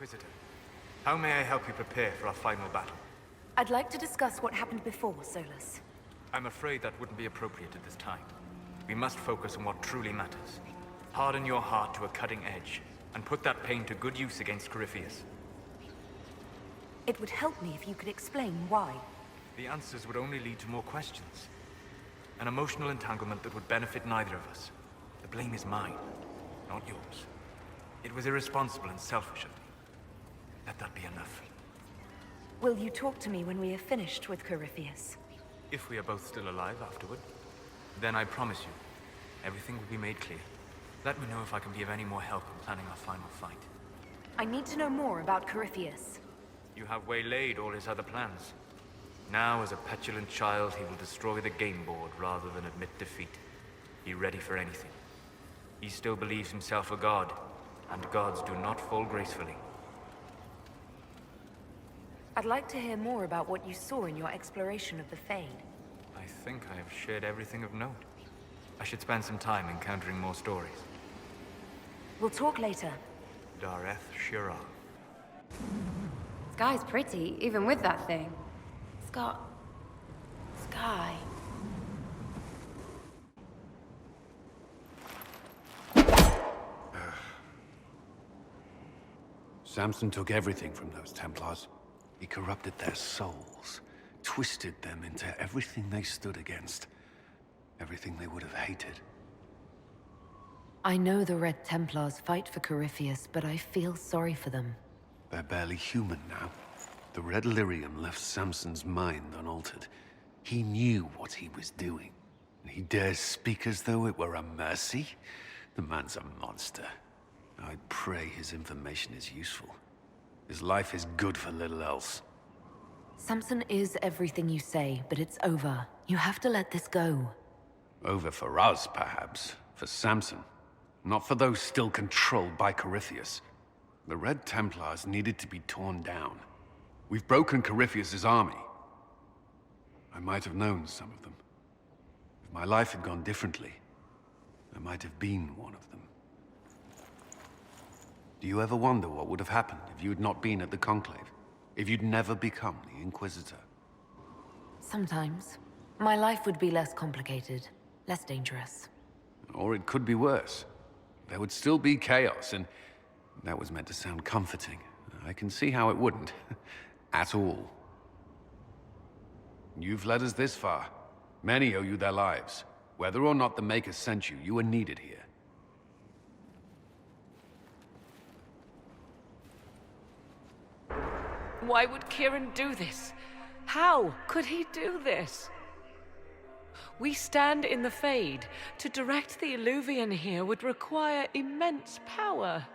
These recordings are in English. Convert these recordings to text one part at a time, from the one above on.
Inquisitor, how may I help you prepare for our final battle? I'd like to discuss what happened before, Solus. I'm afraid that wouldn't be appropriate at this time. We must focus on what truly matters. Harden your heart to a cutting edge, and put that pain to good use against Corypheus. It would help me if you could explain why. The answers would only lead to more questions. An emotional entanglement that would benefit neither of us. The blame is mine, not yours. It was irresponsible and selfish of me. Let that be enough. Will you talk to me when we have finished with Corypheus? If we are both still alive afterward, then I promise you, everything will be made clear. Let me know if I can be of any more help in planning our final fight. I need to know more about Corypheus. You have waylaid all his other plans. Now, as a petulant child, he will destroy the game board rather than admit defeat. Be ready for anything. He still believes himself a god, and gods do not fall gracefully. I'd like to hear more about what you saw in your exploration of the Fade. I think I have shared everything of note. I should spend some time encountering more stories. We'll talk later. Dareth Shira. Sky's pretty, even with that thing. Sky. Samson took everything from those Templars. He corrupted their souls, twisted them into everything they stood against, everything they would have hated. I know the Red Templars fight for Corypheus, but I feel sorry for them. They're barely human now. The Red Lyrium left Samson's mind unaltered. He knew what he was doing. And he dares speak as though it were a mercy? The man's a monster. I pray his information is useful. His life is good for little else. Samson is everything you say, but it's over. You have to let this go. Over for us, perhaps. For Samson. Not for those still controlled by Corypheus. The Red Templars needed to be torn down. We've broken Corypheus's army. I might have known some of them. If my life had gone differently, I might have been one of them. Do you ever wonder what would have happened if you had not been at the Conclave? If you'd never become the Inquisitor? Sometimes. My life would be less complicated, less dangerous. Or it could be worse. There would still be chaos, and that was meant to sound comforting. I can see how it wouldn't. At all. You've led us this far. Many owe you their lives. Whether or not the Maker sent you, you are needed here. Why would Kieran do this? How could he do this? We stand in the Fade. To direct the Eluvian here would require immense power.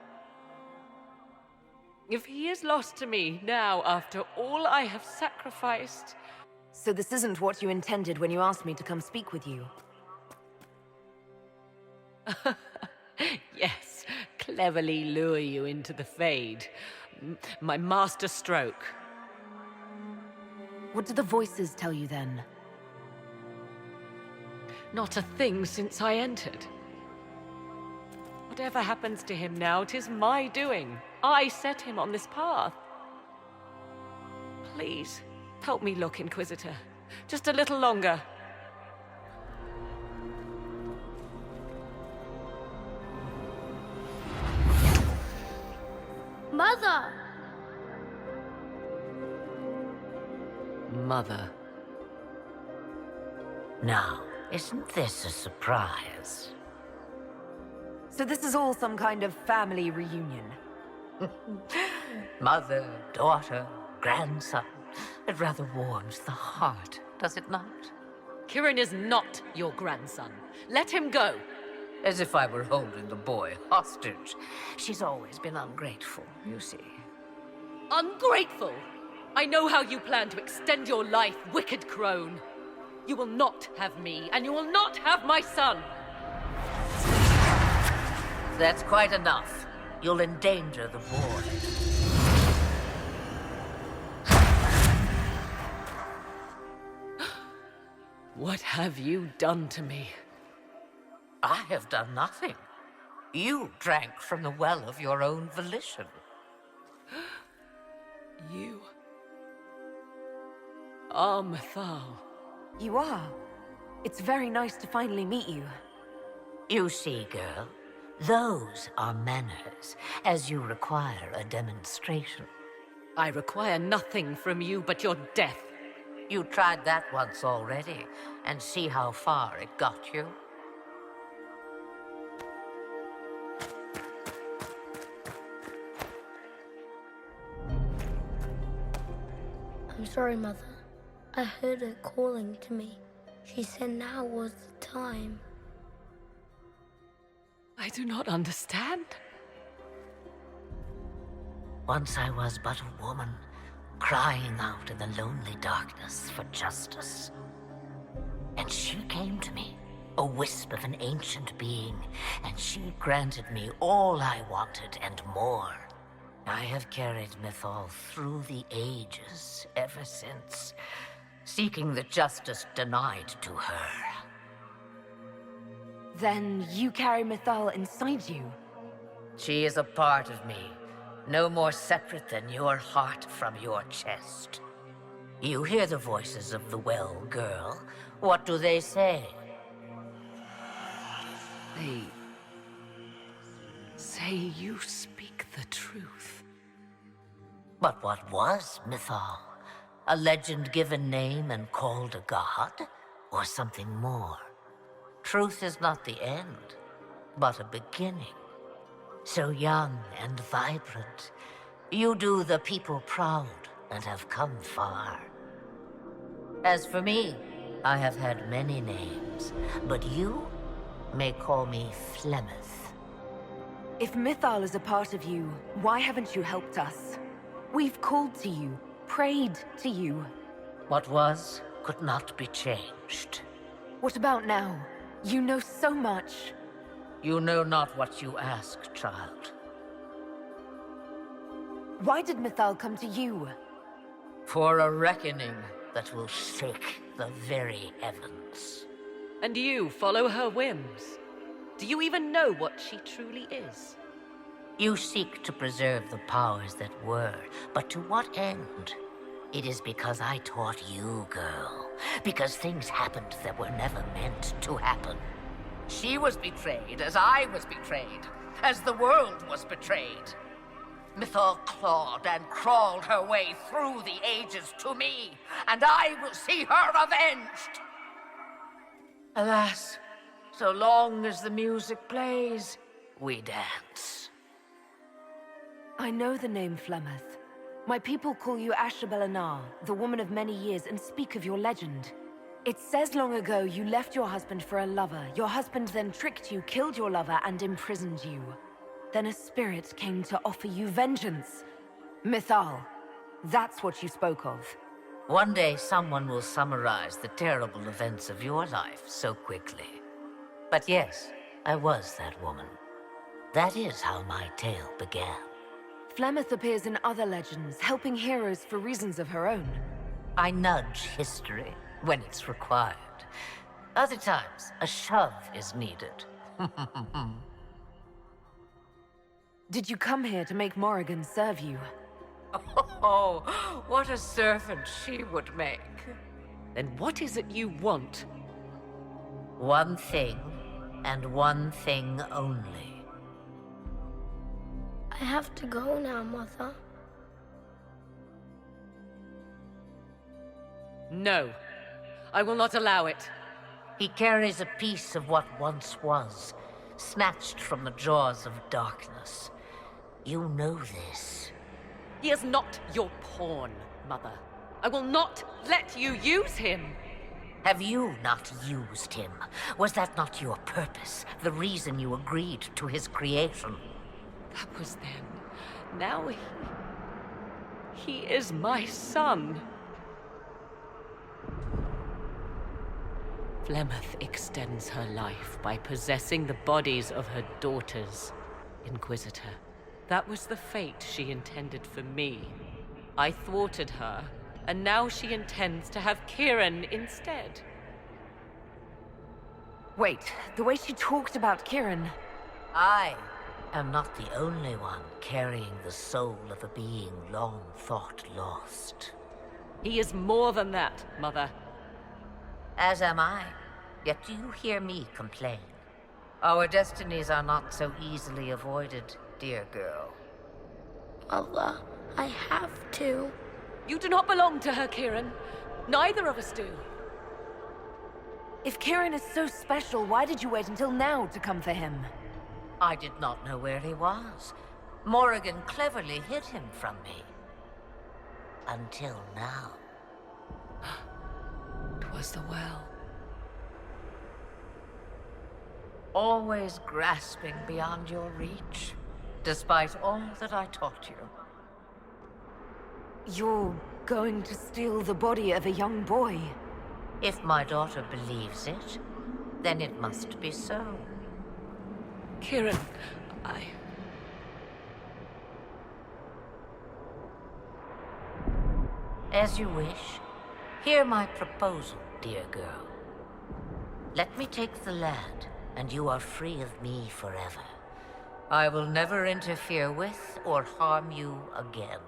If he is lost to me now after all I have sacrificed... So this isn't what you intended when you asked me to come speak with you? Yes, cleverly lure you into the Fade. My master stroke. What did the voices tell you then? Not a thing since I entered. Whatever happens to him now, 'tis my doing. I set him on this path. Please, help me look, Inquisitor. Just a little longer. Mother! Mother. Now, isn't this a surprise? So this is all some kind of family reunion? Mother, daughter, grandson. It rather warms the heart, does it not? Kieran is not your grandson. Let him go. As if I were holding the boy hostage. She's always been ungrateful, you see. Ungrateful! I know how you plan to extend your life, wicked crone. You will not have me, and you will not have my son! That's quite enough. You'll endanger the boy. What have you done to me? I have done nothing. You drank from the well of your own volition. You are Mythal. You are. It's very nice to finally meet you. You see, girl, those are manners, as you require a demonstration. I require nothing from you but your death. You tried that once already, and see how far it got you? I'm sorry, Mother. I heard her calling to me. She said now was the time. I do not understand. Once I was but a woman, crying out in the lonely darkness for justice. And she came to me, a wisp of an ancient being, and she granted me all I wanted and more. I have carried Mythal through the ages ever since, seeking the justice denied to her. Then you carry Mythal inside you. She is a part of me, no more separate than your heart from your chest. You hear the voices of the well, girl. What do they say? They say you speak the truth. But what was Mythal? A legend given name and called a god? Or something more? Truth is not the end, but a beginning. So young and vibrant, you do the people proud and have come far. As for me, I have had many names, but you may call me Flemeth. If Mythal is a part of you, why haven't you helped us? We've called to you, prayed to you. What was could not be changed. What about now? You know so much. You know not what you ask, child. Why did Mythal come to you? For a reckoning that will shake the very heavens. And you follow her whims. Do you even know what she truly is? You seek to preserve the powers that were, but to what end? It is because I taught you, girl. Because things happened that were never meant to happen. She was betrayed as I was betrayed, as the world was betrayed. Mythal clawed and crawled her way through the ages to me, and I will see her avenged! Alas, so long as the music plays, we dance. I know the name Flemeth. My people call you Ashabelanar, the woman of many years, and speak of your legend. It says long ago you left your husband for a lover. Your husband then tricked you, killed your lover, and imprisoned you. Then a spirit came to offer you vengeance. Mythal, that's what you spoke of. One day someone will summarize the terrible events of your life so quickly. But yes, I was that woman. That is how my tale began. Flemeth appears in other legends, helping heroes for reasons of her own. I nudge history when it's required. Other times, a shove is needed. Did you come here to make Morrigan serve you? Oh, what a servant she would make. Then what is it you want? One thing, and one thing only. I have to go now, Mother. No, I will not allow it. He carries a piece of what once was, snatched from the jaws of darkness. You know this. He is not your pawn, Mother. I will not let you use him. Have you not used him? Was that not your purpose, the reason you agreed to his creation? That was then. Now he is my son. Flemeth extends her life by possessing the bodies of her daughters. Inquisitor, that was the fate she intended for me. I thwarted her, and now she intends to have Kieran instead. Wait, the way she talked about Kieran. Aye, am not the only one carrying the soul of a being long thought lost. He is more than that, Mother. As am I. Yet do you hear me complain? Our destinies are not so easily avoided, dear girl. Mother, I have to. You do not belong to her, Kieran. Neither of us do. If Kieran is so special, why did you wait until now to come for him? I did not know where he was. Morrigan cleverly hid him from me. Until now. 'Twas the well. Always grasping beyond your reach, despite all that I taught you. You're going to steal the body of a young boy. If my daughter believes it, then it must be so. Kieran, As you wish. Hear my proposal, dear girl. Let me take the lad, and you are free of me forever. I will never interfere with or harm you again.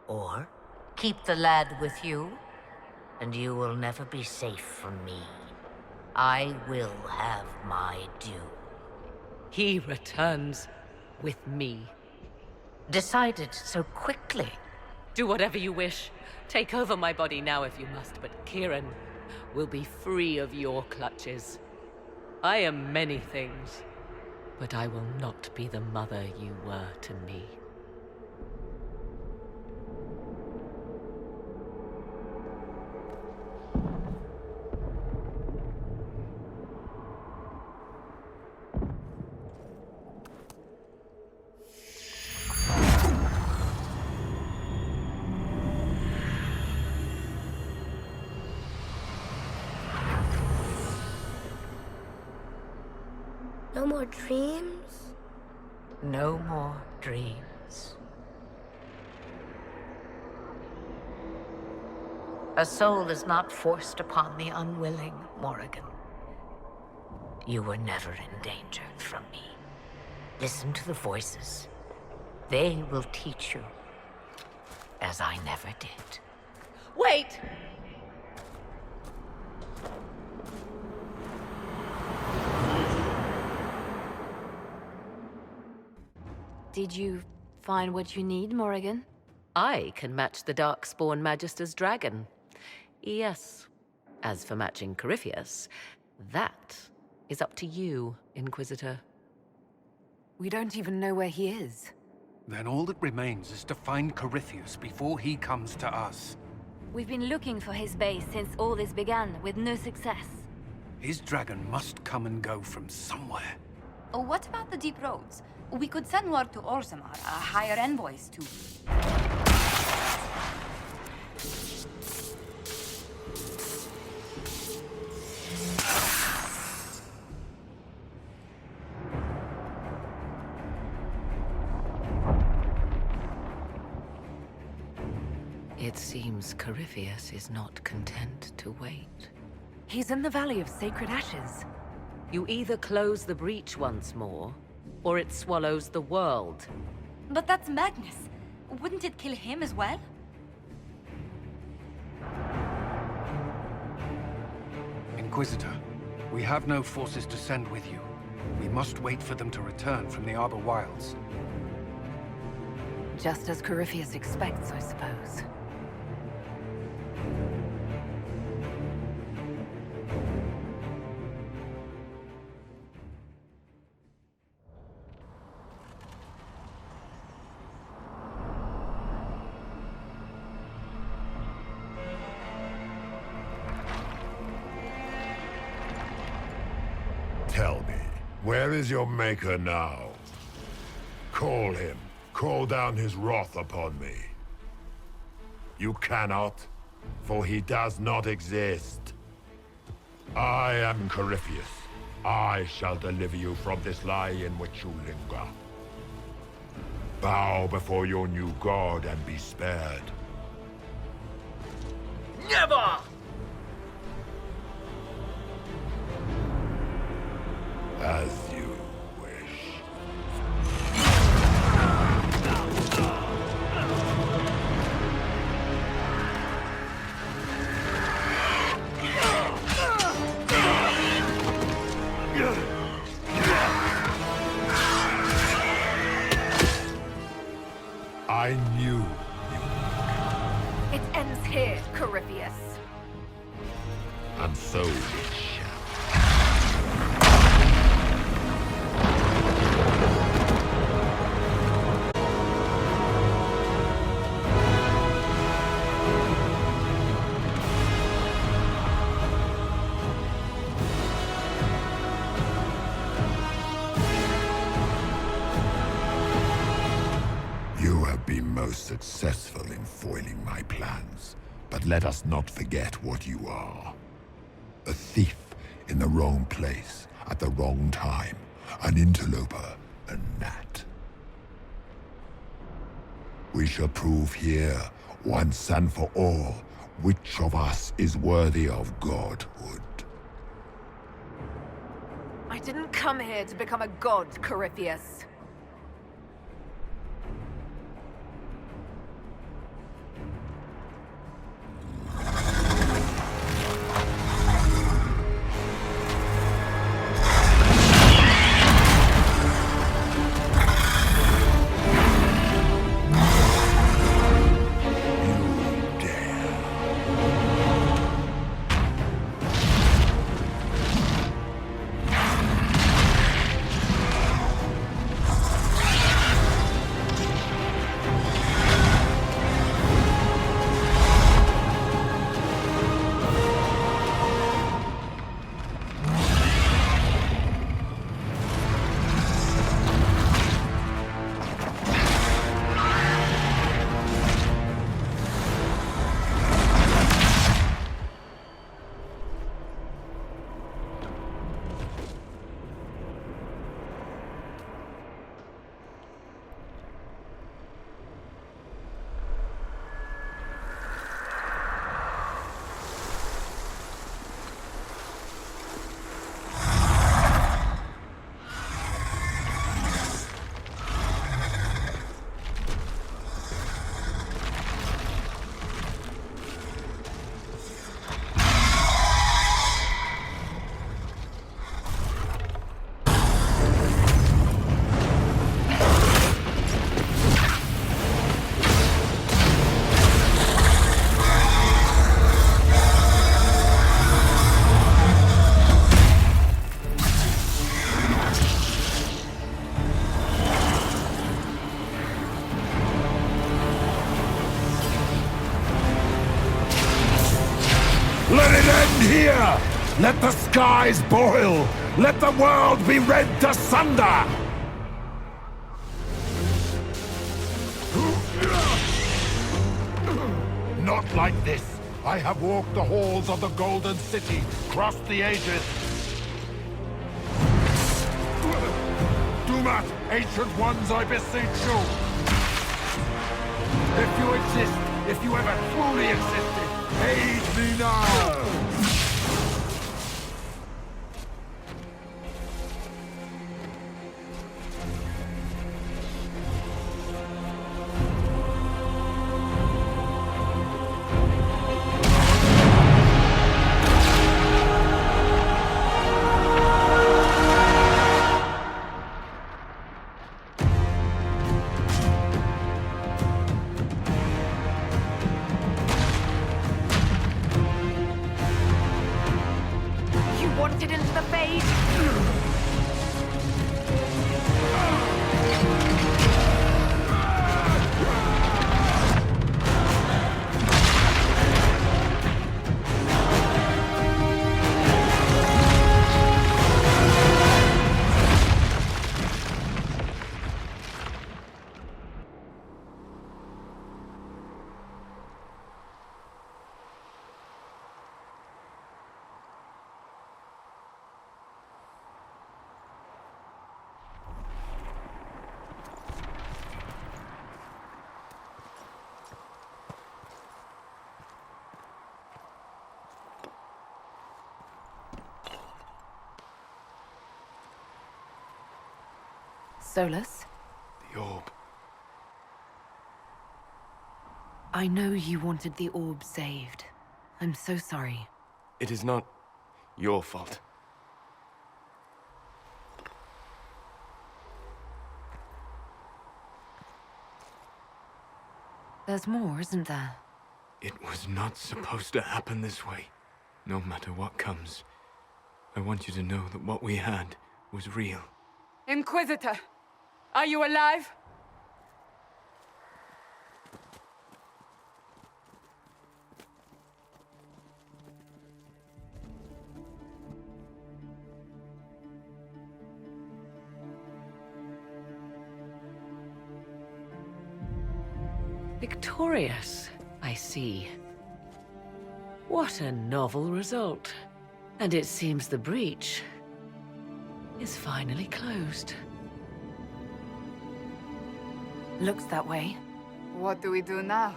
Or keep the lad with you, and you will never be safe from me. I will have my due. he returns with me. Decided so quickly. Do whatever you wish. Take over my body now if you must, but Kieran will be free of your clutches. I am many things, but I will not be the mother you were to me. No more dreams? No more dreams. A soul is not forced upon the unwilling, Morrigan. You were never endangered from me. Listen to the voices. They will teach you, as I never did. Wait! Did you find what you need, Morrigan? I can match the Darkspawn Magister's dragon. Yes. As for matching Corypheus, that is up to you, Inquisitor. We don't even know where he is. Then all that remains is to find Corypheus before he comes to us. We've been looking for his base since all this began, with no success. His dragon must come and go from somewhere. Oh, what about the deep roads? We could send word to Orzammar, hire envoys to... It seems Corypheus is not content to wait. He's in the Valley of Sacred Ashes. You either close the breach once more, or it swallows the world. But that's madness. Wouldn't it kill him as well? Inquisitor, we have no forces to send with you. We must wait for them to return from the Arbor Wilds. Just as Corypheus expects, I suppose. Tell me, where is your maker now? Call him. Call down his wrath upon me. You cannot, for he does not exist. I am Corypheus. I shall deliver you from this lie in which you linger. Bow before your new god and be spared. Never! As you wish. I knew. It ends here, Corypheus. And so it shall. You have been most successful in foiling my plans, but let us not forget what you are. A thief in the wrong place at the wrong time. An interloper, a gnat. We shall prove here, once and for all, which of us is worthy of godhood. I didn't come here to become a god, Corypheus. Let it end here! Let the skies boil! Let the world be rent asunder! Not like this! I have walked the halls of the Golden City, crossed the ages. Do not, ancient ones, I beseech you! If you exist, if you ever truly existed, aid me now! Wanted into the Fade? Solus? The orb. I know you wanted the orb saved. I'm so sorry. It is not your fault. There's more, isn't there? It was not supposed to happen this way. No matter what comes, I want you to know that what we had was real. Inquisitor, are you alive? Victorious, I see. What a novel result. And it seems the breach is finally closed. Looks that way. What do we do now?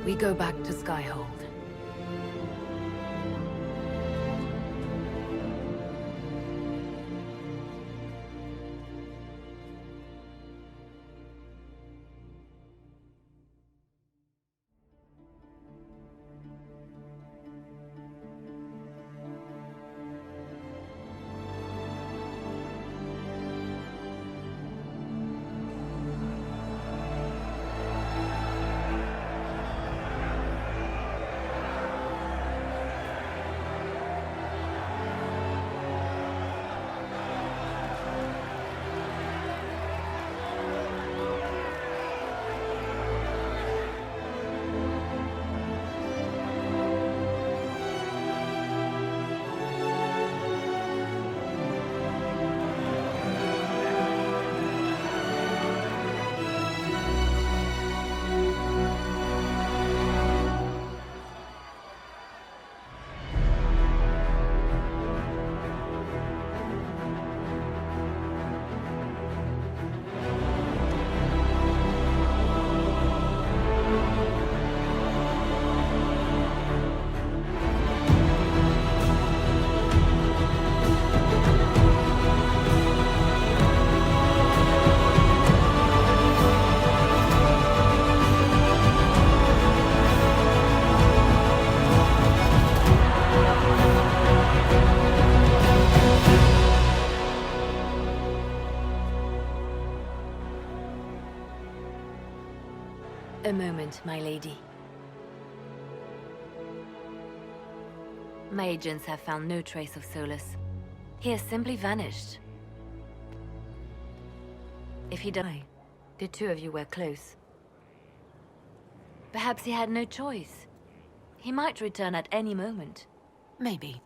We go back to Skyhold. A moment, my lady. My agents have found no trace of Solus. He has simply vanished. If he died, the two of you were close. Perhaps he had no choice. He might return at any moment. Maybe.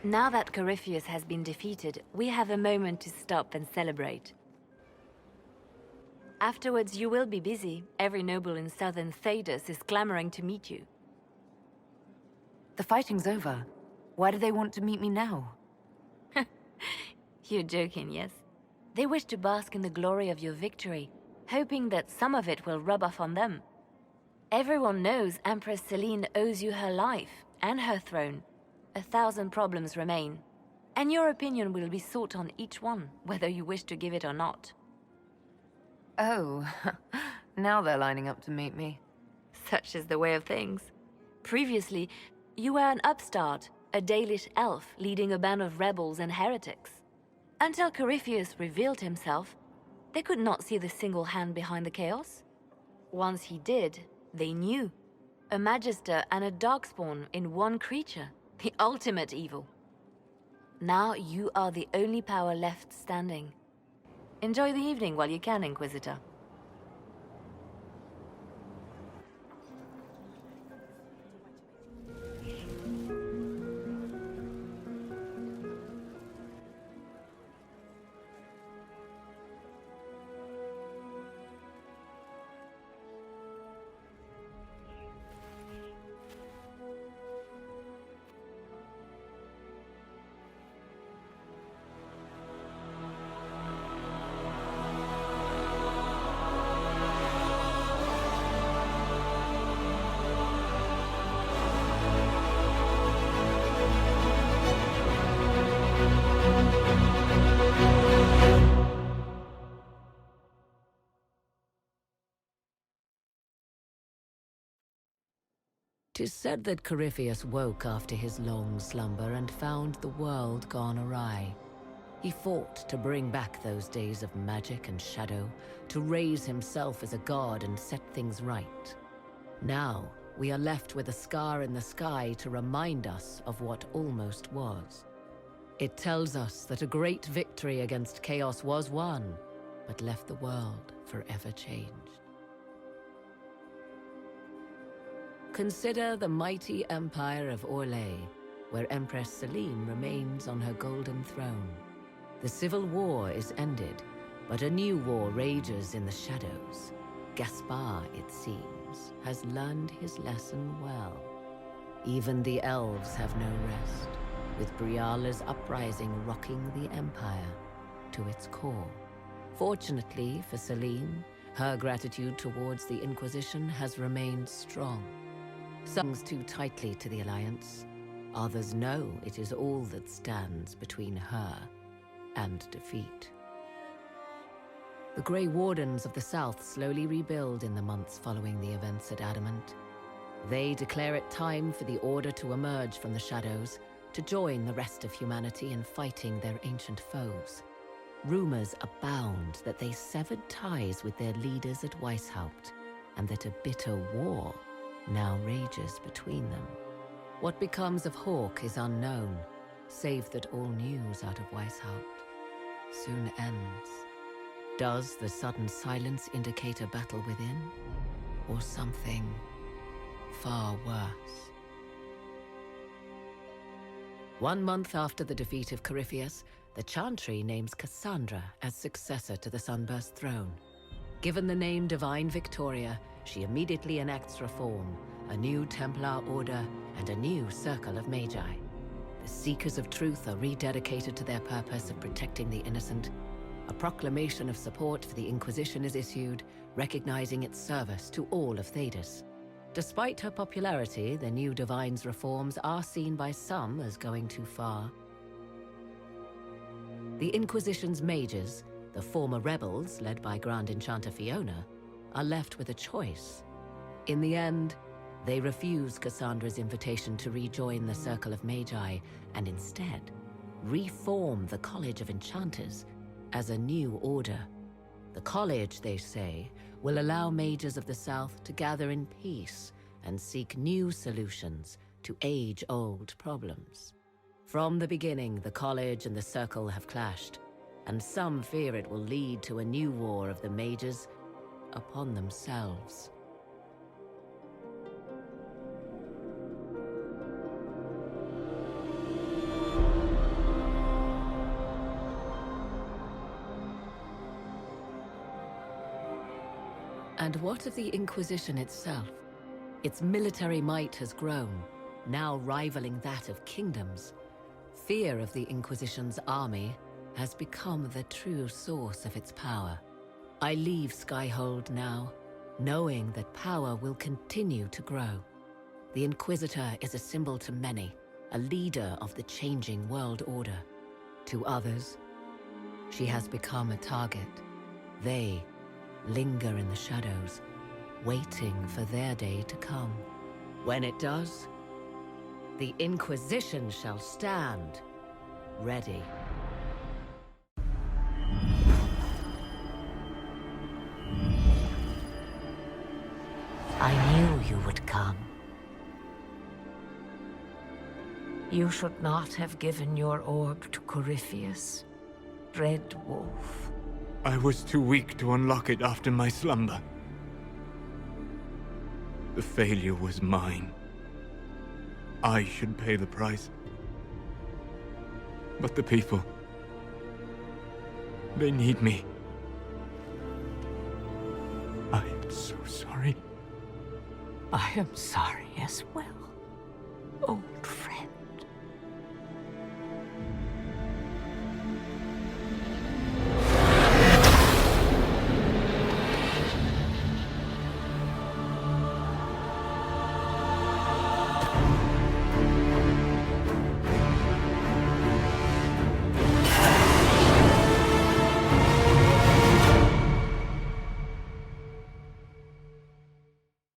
Now that Corypheus has been defeated, we have a moment to stop and celebrate. Afterwards, you will be busy. Every noble in southern Thedas is clamoring to meet you. The fighting's over. Why do they want to meet me now? You're joking, yes? They wish to bask in the glory of your victory, hoping that some of it will rub off on them. Everyone knows Empress Celine owes you her life and her throne. 1,000 problems remain, and your opinion will be sought on each one, whether you wish to give it or not. Oh, now they're lining up to meet me. Such is the way of things. Previously, you were an upstart, a Dalish elf leading a band of rebels and heretics. Until Corypheus revealed himself, they could not see the single hand behind the chaos. Once he did, they knew. A Magister and a Darkspawn in one creature. The ultimate evil. Now you are the only power left standing. Enjoy the evening while you can, Inquisitor. 'Tis said that Corypheus woke after his long slumber and found the world gone awry. He fought to bring back those days of magic and shadow, to raise himself as a god and set things right. Now, we are left with a scar in the sky to remind us of what almost was. It tells us that a great victory against chaos was won, but left the world forever changed. Consider the mighty empire of Orlais, where Empress Celine remains on her golden throne. The civil war is ended, but a new war rages in the shadows. Gaspar, it seems, has learned his lesson well. Even the elves have no rest, with Briala's uprising rocking the empire to its core. Fortunately for Celine, her gratitude towards the Inquisition has remained strong. Some cling too tightly to the Alliance. Others know it is all that stands between her and defeat. The Grey Wardens of the South slowly rebuild in the months following the events at Adamant. They declare it time for the Order to emerge from the shadows, to join the rest of humanity in fighting their ancient foes. Rumors abound that they severed ties with their leaders at Weishaupt, and that a bitter war now rages between them. What becomes of Hawke is unknown, save that all news out of Weishaupt soon ends. Does the sudden silence indicate a battle within, or something far worse? 1 month after the defeat of Corypheus, the Chantry names Cassandra as successor to the Sunburst throne. Given the name Divine Victoria, she immediately enacts reform, a new Templar order, and a new circle of Magi. The Seekers of Truth are rededicated to their purpose of protecting the innocent. A proclamation of support for the Inquisition is issued, recognizing its service to all of Thedas. Despite her popularity, the new Divine's reforms are seen by some as going too far. The Inquisition's mages, the former rebels led by Grand Enchanter Fiona, are left with a choice. In the end, they refuse Cassandra's invitation to rejoin the Circle of Magi and instead reform the College of Enchanters as a new order. The college, they say, will allow mages of the South to gather in peace and seek new solutions to age-old problems. From the beginning, the college and the circle have clashed, and some fear it will lead to a new war of the mages upon themselves. And what of the Inquisition itself? Its military might has grown, now rivaling that of kingdoms. Fear of the Inquisition's army has become the true source of its power. I leave Skyhold now, knowing that power will continue to grow. The Inquisitor is a symbol to many, a leader of the changing world order. To others, she has become a target. They linger in the shadows, waiting for their day to come. When it does, the Inquisition shall stand ready. I knew you would come. You should not have given your orb to Corypheus, Red Wolf. I was too weak to unlock it after my slumber. The failure was mine. I should pay the price. But the people, they need me. I am so sorry. I am sorry as well. Oh,